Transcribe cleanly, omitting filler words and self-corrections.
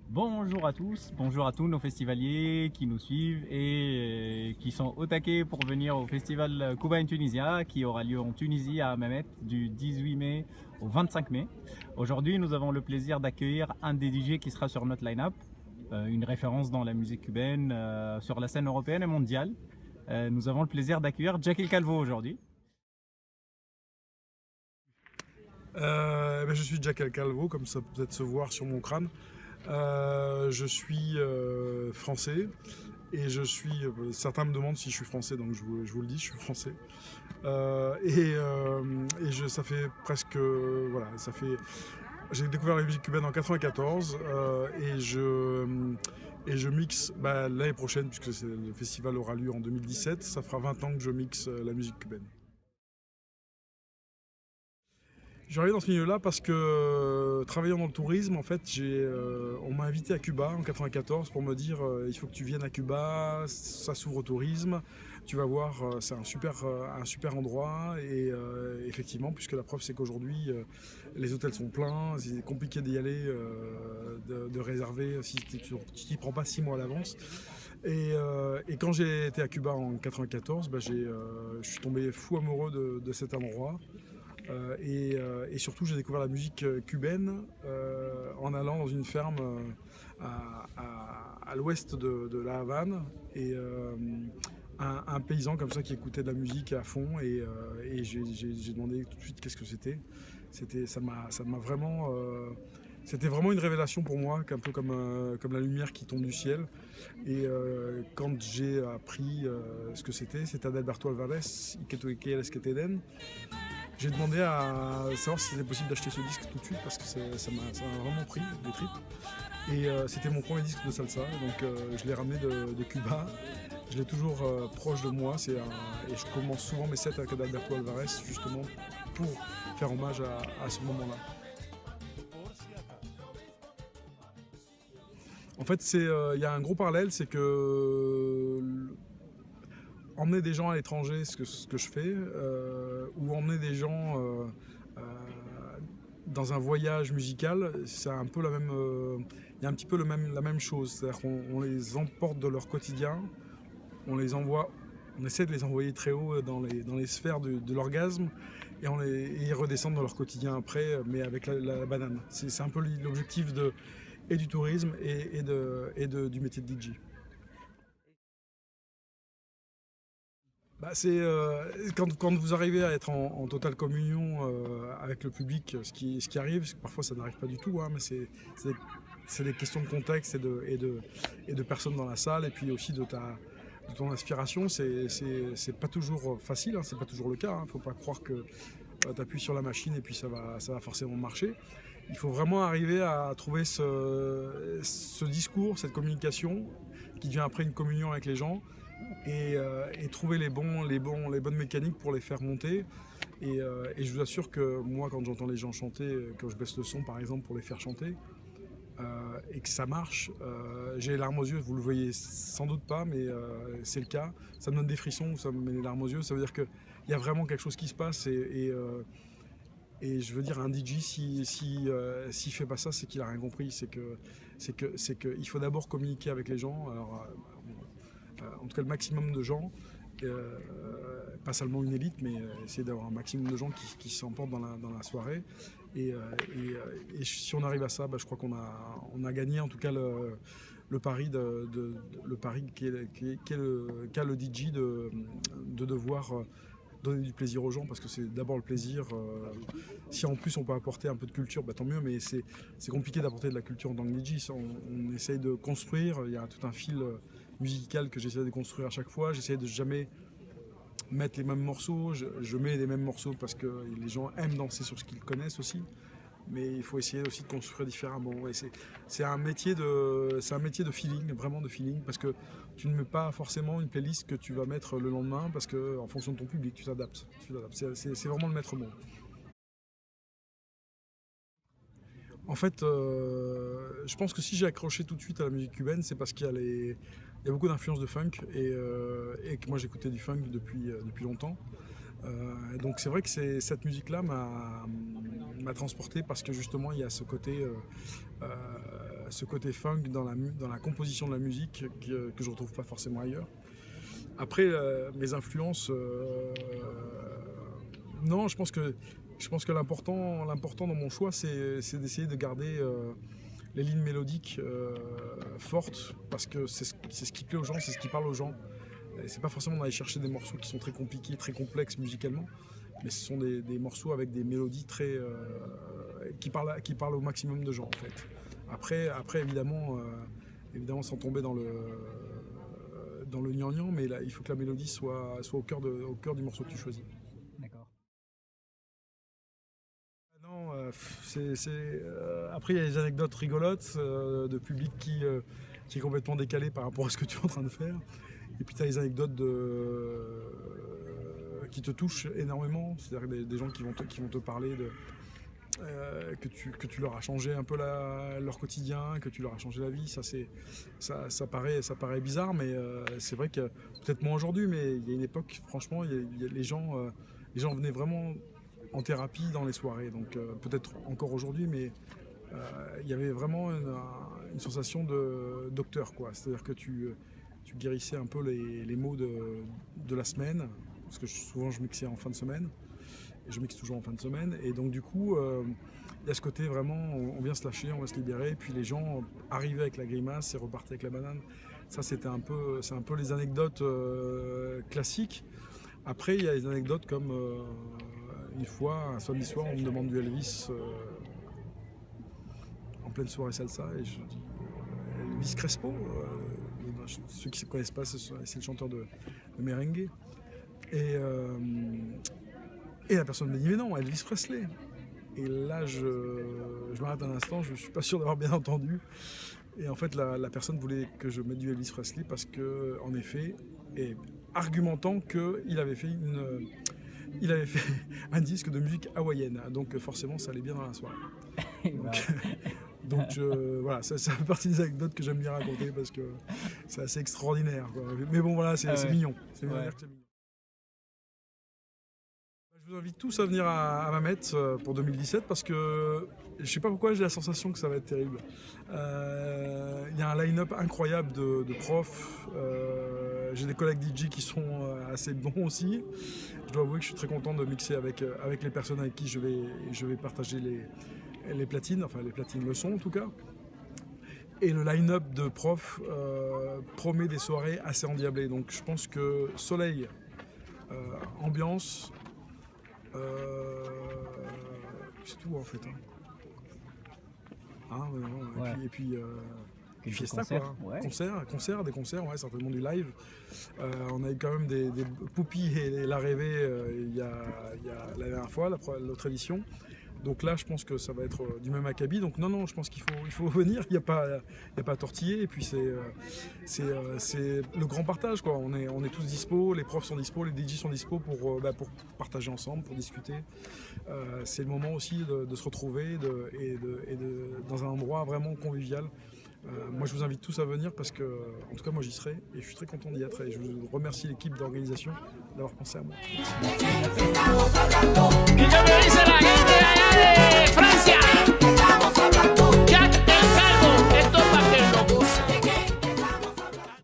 Bonjour à tous, bonjour à tous nos festivaliers qui nous suivent et qui sont au taquet pour venir au festival Cuba in Tunisia qui aura lieu en Tunisie à Hammamet du 18 mai au 25 mai. Aujourd'hui, nous avons le plaisir d'accueillir un des DJ qui sera sur notre line-up, une référence dans la musique cubaine sur la scène européenne et mondiale. Nous avons le plaisir d'accueillir Jack El Calvo aujourd'hui. Je suis Jack El Calvo, comme ça peut peut-être se voir sur mon crâne. Je suis français et certains me demandent si je suis français, donc je vous le dis, je suis français. Ça fait presque, voilà, j'ai découvert la musique cubaine en 94 et je mixe l'année prochaine, puisque le festival aura lieu en 2017, ça fera 20 ans que je mixe la musique cubaine. Je suis arrivé dans ce milieu-là parce que travaillant dans le tourisme, en fait, on m'a invité à Cuba en 94 pour me dire il faut que tu viennes à Cuba, ça s'ouvre au tourisme, tu vas voir, c'est un super endroit. Et effectivement, puisque la preuve c'est qu'aujourd'hui les hôtels sont pleins, c'est compliqué d'y aller, de réserver si tu t'y prends pas 6 mois à l'avance. Et quand j'ai été à Cuba en 94, je suis tombé fou amoureux de cet endroit. Et surtout, j'ai découvert la musique cubaine en allant dans une ferme à l'ouest de La Havane. Et un paysan comme ça qui écoutait de la musique à fond. Et j'ai demandé tout de suite qu'est-ce que c'était. Ça m'a vraiment... C'était vraiment une révélation pour moi, un peu comme la lumière qui tombe du ciel. Et quand j'ai appris ce que c'était Adalberto Alvarez, Iketo es que te den. J'ai demandé à savoir si c'était possible d'acheter ce disque tout de suite parce que ça m'a vraiment pris des tripes. Et c'était mon premier disque de salsa, donc je l'ai ramené de Cuba. Je l'ai toujours proche de moi et je commence souvent mes sets avec Adalberto Alvarez justement pour faire hommage à ce moment-là. En fait, y a un gros parallèle, c'est que emmener des gens à l'étranger, ce que je fais, ou emmener des gens dans un voyage musical, c'est un peu il y a un petit peu la même chose. C'est-à-dire qu'on les emporte de leur quotidien, on essaie de les envoyer très haut dans les sphères de l'orgasme, et ils redescendent dans leur quotidien après, mais avec la banane. C'est un peu l'objectif et du tourisme et du métier de DJ. Quand vous arrivez à être en totale communion avec le public, ce qui arrive, parce que parfois ça n'arrive pas du tout, mais c'est des questions de contexte et de personnes dans la salle, et puis aussi de ton inspiration. C'est pas toujours facile, c'est pas toujours le cas. Faut pas croire que tu appuies sur la machine et puis ça va forcément marcher. Il faut vraiment arriver à trouver ce discours, cette communication qui devient après une communion avec les gens. Et trouver les bonnes mécaniques pour les faire monter. Et je vous assure que moi, quand j'entends les gens chanter, quand je baisse le son par exemple pour les faire chanter, et que ça marche, j'ai les larmes aux yeux. Vous le voyez sans doute pas, mais c'est le cas. Ça me donne des frissons, ça me met les larmes aux yeux. Ça veut dire qu'il y a vraiment quelque chose qui se passe. Et je veux dire, un DJ, s'il fait pas ça, c'est qu'il a rien compris. C'est que il faut d'abord communiquer avec les gens. Alors, en tout cas le maximum de gens, pas seulement une élite, mais essayer d'avoir un maximum de gens qui s'emportent dans la soirée. Et si on arrive à ça, je crois qu'on a gagné en tout cas le pari qu'a le DJ de devoir donner du plaisir aux gens, parce que c'est d'abord le plaisir. Si en plus on peut apporter un peu de culture, tant mieux, mais c'est compliqué d'apporter de la culture en tant que DJ. On essaye de construire, il y a tout un fil musical que j'essaie de construire à chaque fois. J'essaie de jamais mettre les mêmes morceaux. Je mets les mêmes morceaux parce que les gens aiment danser sur ce qu'ils connaissent aussi. Mais il faut essayer aussi de construire différemment. Et c'est un métier de feeling, vraiment de feeling, parce que tu ne mets pas forcément une playlist que tu vas mettre le lendemain, parce qu'en fonction de ton public, tu t'adaptes. C'est vraiment le maître mot. En fait, je pense que si j'ai accroché tout de suite à la musique cubaine, c'est parce qu'il y a beaucoup d'influences de funk et que moi j'écoutais du funk depuis longtemps. Donc c'est vrai que cette musique-là m'a transporté parce que justement il y a ce côté funk dans la composition de la musique que je ne retrouve pas forcément ailleurs. Après, mes influences, non, je pense que l'important dans mon choix, c'est d'essayer de garder les lignes mélodiques fortes, parce que c'est ce qui plaît aux gens, c'est ce qui parle aux gens. Et c'est pas forcément d'aller chercher des morceaux qui sont très compliqués, très complexes musicalement, mais ce sont des morceaux avec des mélodies qui parlent au maximum de gens en fait. Après évidemment sans tomber dans le gnangnan, mais là, il faut que la mélodie soit au cœur du morceau que tu choisis. D'accord. Non, après il y a des anecdotes rigolotes de public qui est complètement décalé par rapport à ce que tu es en train de faire. Et puis tu as les anecdotes qui te touchent énormément, c'est-à-dire des gens qui vont te parler que tu leur as changé un peu leur quotidien, que tu leur as changé la vie. Ça paraît bizarre, mais c'est vrai que peut-être moins aujourd'hui, mais il y a une époque, franchement, les gens venaient vraiment en thérapie dans les soirées, donc peut-être encore aujourd'hui, mais il y avait vraiment une sensation de docteur, quoi. C'est-à-dire que tu guérissais un peu les maux de la semaine, parce que souvent je mixais en fin de semaine, et je mixe toujours en fin de semaine, et donc du coup il y a ce côté vraiment, on vient se lâcher, on va se libérer, et puis les gens arrivaient avec la grimace et repartaient avec la banane. Ça c'est un peu les anecdotes classiques. Après il y a des anecdotes comme une fois, un samedi soir, on me demande du Elvis en pleine soirée salsa, et je dis Elvis Crespo. Ceux qui ne connaissent pas, c'est le chanteur de merengue. Et la personne me dit mais non, Elvis Presley. Et là je m'arrête un instant, je ne suis pas sûr d'avoir bien entendu. Et en fait la personne voulait que je mette du Elvis Presley parce que, en effet, et argumentant qu'il avait fait un disque de musique hawaïenne, donc forcément ça allait bien dans la soirée. Donc voilà, ça fait partie des anecdotes que j'aime bien raconter parce que c'est assez extraordinaire, quoi. Mais bon voilà, c'est mignon. C'est mignon. Je vous invite tous à venir à Mamet pour 2017 parce que je sais pas pourquoi j'ai la sensation que ça va être terrible. Il y a un line-up incroyable de profs. J'ai des collègues DJ qui sont assez bons aussi. Je dois avouer que je suis très content de mixer avec les personnes avec qui je vais partager les platines, enfin les platines le son en tout cas. Et le line-up de profs promet des soirées assez endiablées. Donc je pense que soleil, ambiance, c'est tout en fait. Ouais. Et puis fiesta, concert, quoi. ouais. Des concerts, ouais, certainement du live. On a eu quand même des Poupis et La Rêvée il y a la dernière fois, l'autre édition. Donc là, je pense que ça va être du même acabit. Donc non, je pense qu'il faut venir. Il n'y a pas à tortiller. Et puis c'est le grand partage, quoi. On est tous dispo, les profs sont dispo, les DJ sont dispo pour partager ensemble, pour discuter. C'est le moment aussi de se retrouver dans un endroit vraiment convivial. Moi, je vous invite tous à venir parce que, en tout cas, moi, j'y serai et je suis très content d'y être. Et je vous remercie l'équipe d'organisation d'avoir pensé à moi. Y yo me dice la gente allá de